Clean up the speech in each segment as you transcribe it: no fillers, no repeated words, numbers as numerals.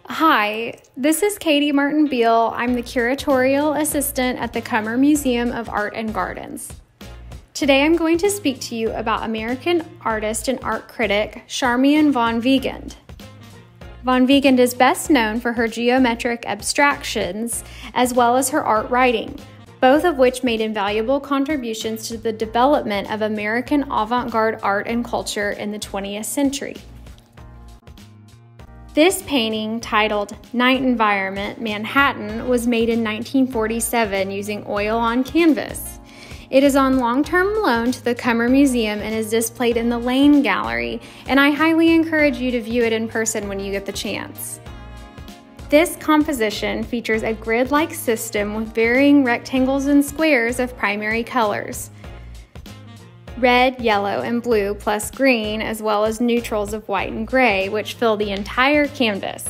Hi, this is Katie Martin Beal. I'm the curatorial assistant at the Cummer Museum of Art and Gardens. Today I'm going to speak to you about American artist and art critic Charmian von Weigand. Von Weigand is best known for her geometric abstractions as well as her art writing, both of which made invaluable contributions to the development of American avant-garde art and culture in the 20th century. This painting, titled Night Environment, Manhattan, was made in 1947 using oil on canvas. It is on long-term loan to the Cummer Museum and is displayed in the Lane Gallery, and I highly encourage you to view it in person when you get the chance. This composition features a grid-like system with varying rectangles and squares of primary colors: red, yellow, and blue, plus green, as well as neutrals of white and gray, which fill the entire canvas.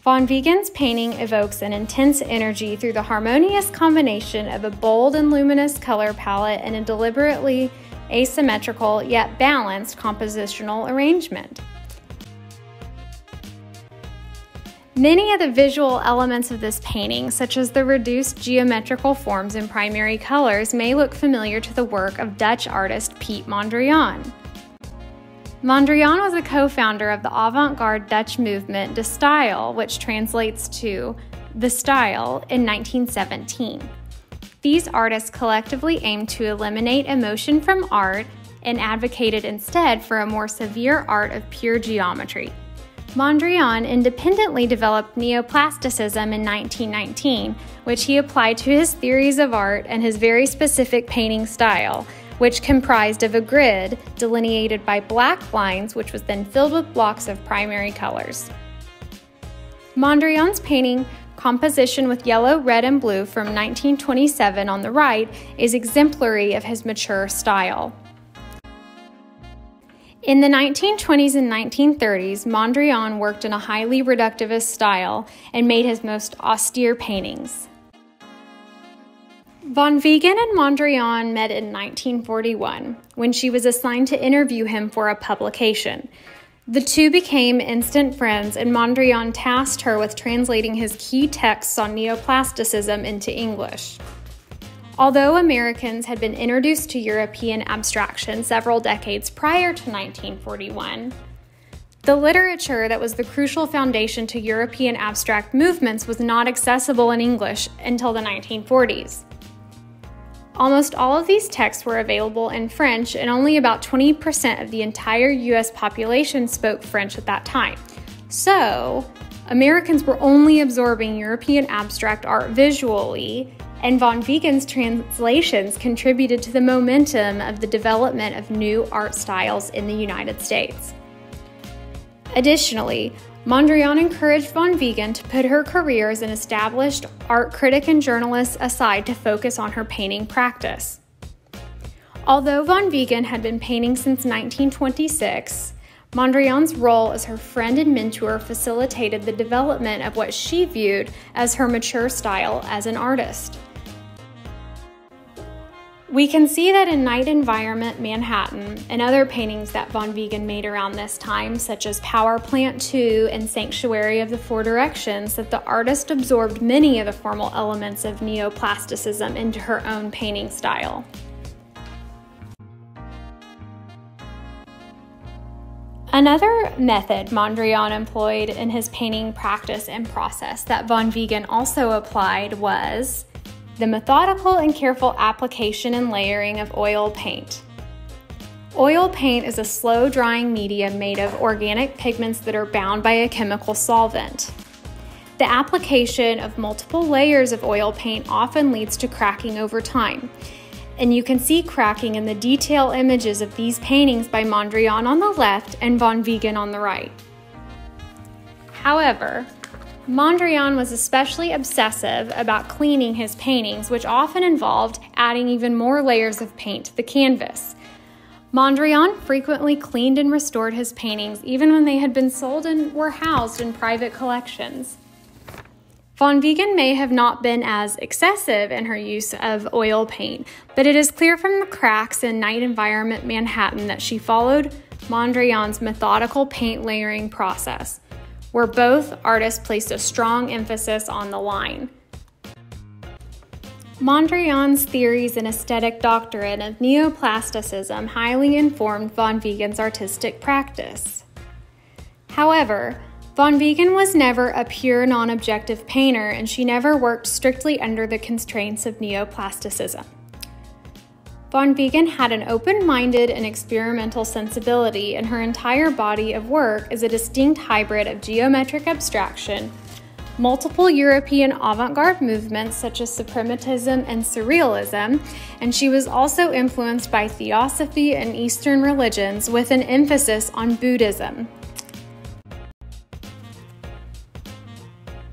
Von Weigand's painting evokes an intense energy through the harmonious combination of a bold and luminous color palette and a deliberately asymmetrical yet balanced compositional arrangement. Many of the visual elements of this painting, such as the reduced geometrical forms and primary colors, may look familiar to the work of Dutch artist Piet Mondrian. Mondrian was a co-founder of the avant-garde Dutch movement De Stijl, which translates to the style, in 1917. These artists collectively aimed to eliminate emotion from art and advocated instead for a more severe art of pure geometry. Mondrian independently developed neoplasticism in 1919, which he applied to his theories of art and his very specific painting style, which comprised of a grid delineated by black lines, which was then filled with blocks of primary colors. Mondrian's painting composition with yellow, red, and blue from 1927 on the right is exemplary of his mature style. In the 1920s and 1930s, Mondrian worked in a highly reductivist style and made his most austere paintings. Von Weigand and Mondrian met in 1941, when she was assigned to interview him for a publication. The two became instant friends, and Mondrian tasked her with translating his key texts on neoplasticism into English. Although Americans had been introduced to European abstraction several decades prior to 1941, the literature that was the crucial foundation to European abstract movements was not accessible in English until the 1940s. Almost all of these texts were available in French, and only about 20% of the entire US population spoke French at that time. So, Americans were only absorbing European abstract art visually, and von Weigand's translations contributed to the momentum of the development of new art styles in the United States. Additionally, Mondrian encouraged von Weigand to put her career as an established art critic and journalist aside to focus on her painting practice. Although von Weigand had been painting since 1926, Mondrian's role as her friend and mentor facilitated the development of what she viewed as her mature style as an artist. We can see that in Night Environment, Manhattan, and other paintings that von Weigand made around this time, such as Power Plant 2 and Sanctuary of the Four Directions, that the artist absorbed many of the formal elements of neoplasticism into her own painting style. Another method Mondrian employed in his painting practice and process that von Weigand also applied was the methodical and careful application and layering of oil paint. Oil paint is a slow-drying medium made of organic pigments that are bound by a chemical solvent. The application of multiple layers of oil paint often leads to cracking over time, and you can see cracking in the detail images of these paintings by Mondrian on the left and von Weigand on the right. However, Mondrian was especially obsessive about cleaning his paintings, which often involved adding even more layers of paint to the canvas. Mondrian frequently cleaned and restored his paintings even when they had been sold and were housed in private collections. Von Weigand may have not been as excessive in her use of oil paint, but it is clear from the cracks in Night Environment, Manhattan that she followed Mondrian's methodical paint layering process. where both artists placed a strong emphasis on the line. Mondrian's theories and aesthetic doctrine of neoplasticism highly informed von Wegen's artistic practice. However, von Wegen was never a pure non-objective painter, and she never worked strictly under the constraints of neoplasticism. Von Wegen had an open-minded and experimental sensibility, and her entire body of work is a distinct hybrid of geometric abstraction, multiple European avant-garde movements such as Suprematism and Surrealism, and she was also influenced by Theosophy and Eastern religions with an emphasis on Buddhism.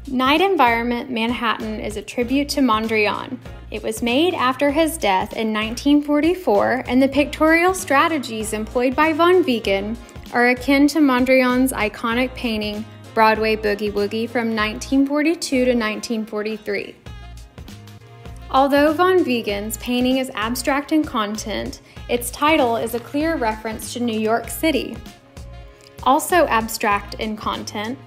Night Environment, Manhattan is a tribute to Mondrian. It was made after his death in 1944, and the pictorial strategies employed by von Wegen are akin to Mondrian's iconic painting Broadway Boogie Woogie from 1942 to 1943. Although von Wegen's painting is abstract in content, its title is a clear reference to New York City. Also abstract in content,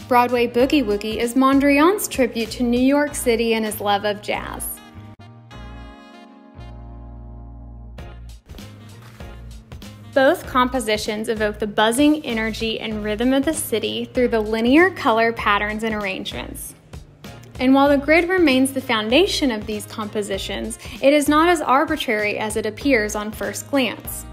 Broadway Boogie Woogie is Mondrian's tribute to New York City and his love of jazz. Both compositions evoke the buzzing energy and rhythm of the city through the linear color patterns and arrangements. And while the grid remains the foundation of these compositions, it is not as arbitrary as it appears on first glance.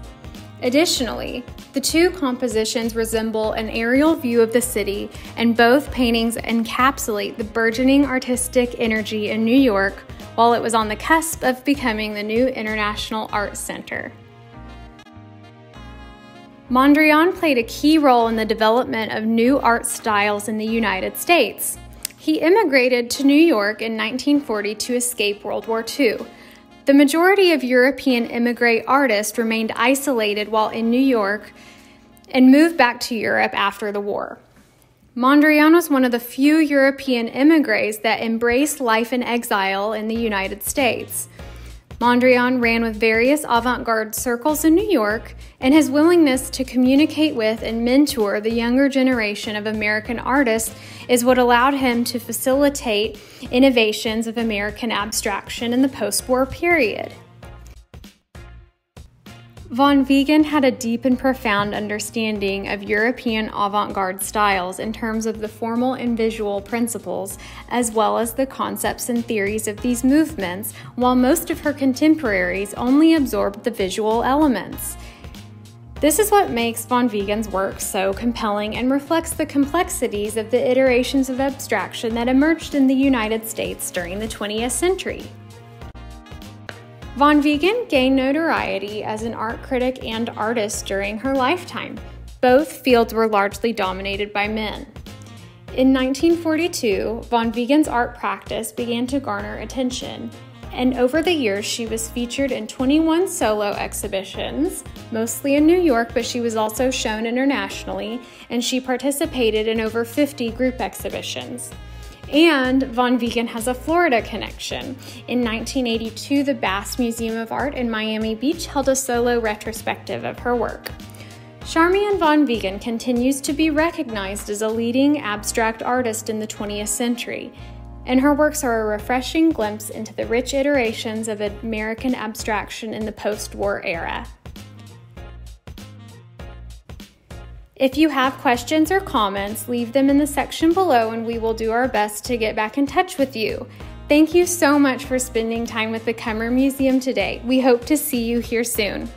Additionally, the two compositions resemble an aerial view of the city, and both paintings encapsulate the burgeoning artistic energy in New York while it was on the cusp of becoming the new International Arts Center. Mondrian played a key role in the development of new art styles in the United States. He immigrated to New York in 1940 to escape World War II. The majority of European immigrant artists remained isolated while in New York and moved back to Europe after the war. Mondrian was one of the few European immigrants that embraced life in exile in the United States. Mondrian ran with various avant-garde circles in New York, and his willingness to communicate with and mentor the younger generation of American artists is what allowed him to facilitate innovations of American abstraction in the post-war period. Von Wegen had a deep and profound understanding of European avant-garde styles in terms of the formal and visual principles, as well as the concepts and theories of these movements, while most of her contemporaries only absorbed the visual elements. This is what makes von Wegen's work so compelling and reflects the complexities of the iterations of abstraction that emerged in the United States during the 20th century. Von Wegen gained notoriety as an art critic and artist during her lifetime. Both fields were largely dominated by men. In 1942, von Wegen's art practice began to garner attention, and over the years she was featured in 21 solo exhibitions, mostly in New York, but she was also shown internationally, and she participated in over 50 group exhibitions. And von Wegen has a Florida connection. In 1982, the Bass Museum of Art in Miami Beach held a solo retrospective of her work. Charmian von Wegen continues to be recognized as a leading abstract artist in the 20th century, and her works are a refreshing glimpse into the rich iterations of American abstraction in the post-war era. If you have questions or comments, leave them in the section below and we will do our best to get back in touch with you. Thank you so much for spending time with the Kummer Museum today. We hope to see you here soon.